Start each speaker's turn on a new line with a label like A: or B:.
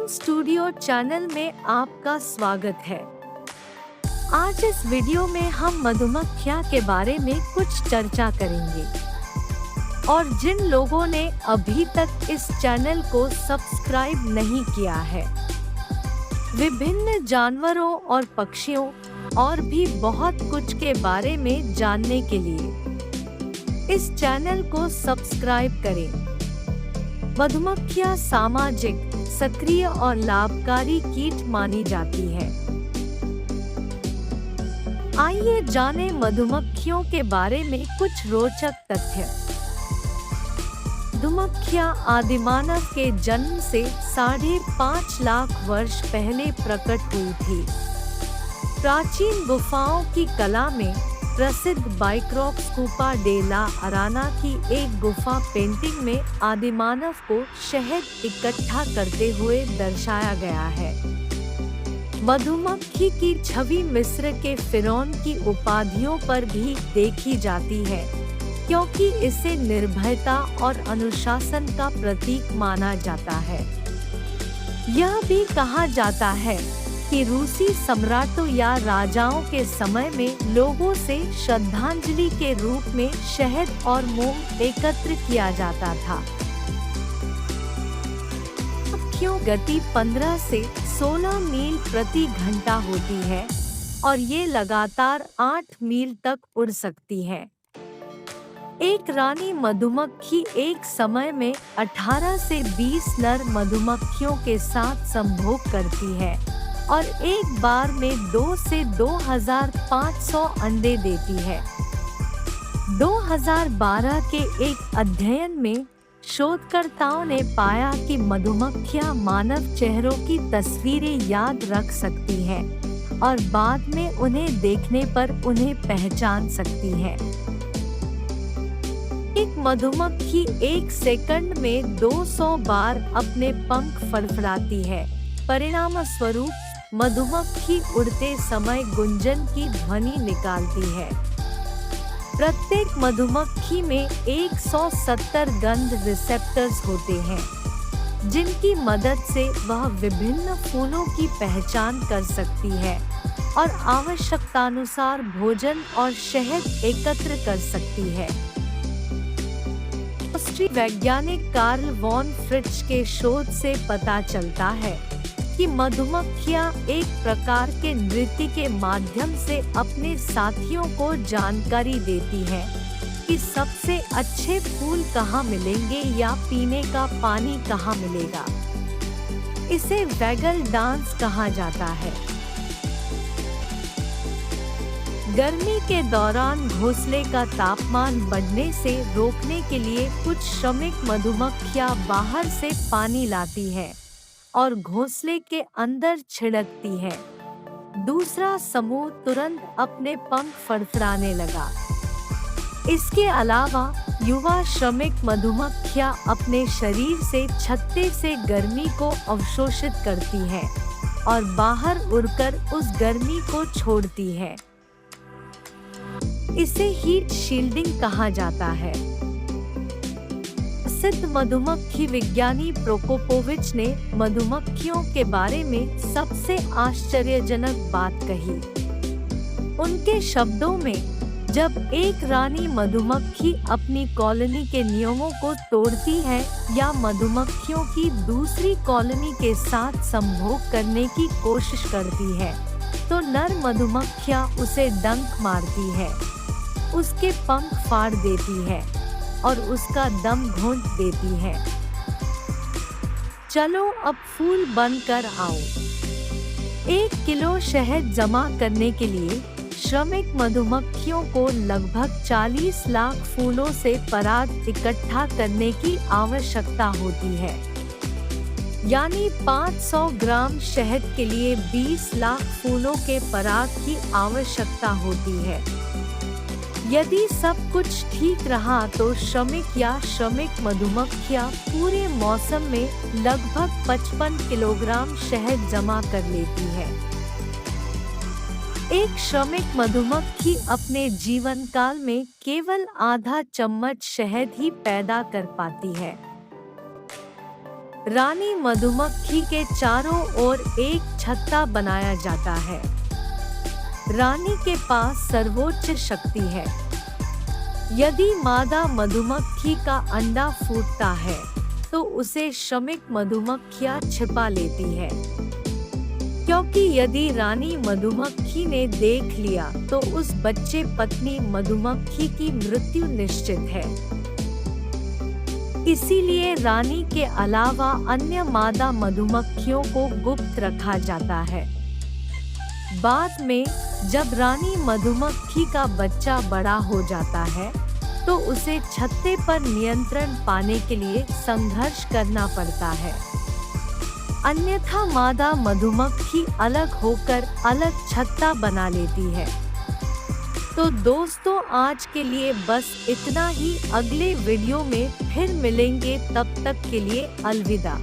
A: Dream studio channel में आपका स्वागत है। आज इस वीडियो में हम मधुमक्खियाँ के बारे में कुछ चर्चा करेंगे और जिन लोगों ने अभी तक इस चैनल को सब्सक्राइब नहीं किया है, विभिन्न जानवरों और पक्षियों और भी बहुत कुछ के बारे में जानने के लिए इस चैनल को सब्सक्राइब करें। मधुमक्खियाँ सामाजिक, सक्रिय और लाभकारी कीट मानी जाती है। आइए जानें मधुमक्खियों के बारे में कुछ रोचक तथ्य। मधुमक्खियाँ आदिमानव के जन्म से 5.5 लाख वर्ष पहले प्रकट हुई थी। प्राचीन गुफाओं की कला में प्रसिद्ध बाइक्रॉप स्कूपा डे ला अराना की एक गुफा पेंटिंग में आदिमानव को शहद इकट्ठा करते हुए दर्शाया गया है। मधुमक्खी की छवि मिस्र के फिरौन की उपाधियों पर भी देखी जाती है, क्योंकि इसे निर्भयता और अनुशासन का प्रतीक माना जाता है। यह भी कहा जाता है कि रूसी सम्राटों या राजाओं के समय में लोगों से श्रद्धांजलि के रूप में शहद और मोम एकत्र किया जाता था। मधुमक्खियों गति 15 से 16 मील प्रति घंटा होती है और ये लगातार 8 मील तक उड़ सकती है। एक रानी मधुमक्खी एक समय में 18 से 20 नर मधुमक्खियों के साथ संभोग करती है और एक बार में 2 से 2500 अंडे देती है। 2012 के एक अध्ययन में शोधकर्ताओं ने पाया कि मधुमक्खियां मानव चेहरों की तस्वीरें याद रख सकती हैं और बाद में उन्हें देखने पर उन्हें पहचान सकती हैं। एक मधुमक्खी एक सेकंड में 200 बार अपने पंख फड़फड़ाती है। परिणामस्वरूप मधुमक्खी उड़ते समय गुंजन की ध्वनि निकालती है। प्रत्येक मधुमक्खी में 170 गंध रिसेप्टर्स होते हैं, जिनकी मदद से वह विभिन्न फूलों की पहचान कर सकती है और आवश्यकतानुसार भोजन और शहद एकत्र कर सकती है। ऑस्ट्रिच वैज्ञानिक कार्ल वॉन फ्रिट्ज के शोध से पता चलता है कि मधुमक्खियाँ एक प्रकार के नृत्य के माध्यम से अपने साथियों को जानकारी देती हैं कि सबसे अच्छे फूल कहाँ मिलेंगे या पीने का पानी कहाँ मिलेगा। इसे वैगल डांस कहा जाता है। गर्मी के दौरान घोंसले का तापमान बढ़ने से रोकने के लिए कुछ श्रमिक मधुमक्खियाँ बाहर से पानी लाती हैं और घोंसले के अंदर छिड़कती है। दूसरा समूह तुरंत अपने पंख फड़फड़ाने लगा। इसके अलावा युवा श्रमिक मधुमक्खियां अपने शरीर से छत्ते से गर्मी को अवशोषित करती हैं और बाहर उड़कर उस गर्मी को छोड़ती है। इसे हीट शील्डिंग कहा जाता है। प्रसिद्ध मधुमक्खी विज्ञानी प्रोकोपोविच ने मधुमक्खियों के बारे में सबसे आश्चर्यजनक बात कही। उनके शब्दों में, जब एक रानी मधुमक्खी अपनी कॉलोनी के नियमों को तोड़ती है या मधुमक्खियों की दूसरी कॉलोनी के साथ संभोग करने की कोशिश करती है, तो नर मधुमक्खियां उसे डंक मारती है, उसके पंख फाड़ देती है और उसका दम घोंट देती है। चलो अब फूल बनकर आओ। 1 किलो शहद जमा करने के लिए श्रमिक मधुमक्खियों को लगभग 40 लाख फूलों से पराग इकट्ठा करने की आवश्यकता होती है। यानी 500 ग्राम शहद के लिए 20 लाख फूलों के पराग की आवश्यकता होती है। यदि सब कुछ ठीक रहा तो श्रमिक मधुमक्खियाँ पूरे मौसम में लगभग 55 किलोग्राम शहद जमा कर लेती है। एक श्रमिक मधुमक्खी अपने जीवन काल में केवल आधा चम्मच शहद ही पैदा कर पाती है। रानी मधुमक्खी के चारों ओर एक छत्ता बनाया जाता है। रानी के पास सर्वोच्च शक्ति है। यदि मादा मधुमक्खी का अंडा फूटता है तो उसे श्रमिक मधुमक्खियां छिपा लेती है, क्योंकि यदि रानी मधुमक्खी ने देख लिया तो उस बच्चे पत्नी मधुमक्खी की मृत्यु निश्चित है। इसीलिए रानी के अलावा अन्य मादा मधुमक्खियों को गुप्त रखा जाता है। बाद में जब रानी मधुमक्खी का बच्चा बड़ा हो जाता है तो उसे छत्ते पर नियंत्रण पाने के लिए संघर्ष करना पड़ता है, अन्यथा मादा मधुमक्खी अलग होकर अलग छत्ता बना लेती है। तो दोस्तों, आज के लिए बस इतना ही। अगले वीडियो में फिर मिलेंगे, तब तक के लिए अलविदा।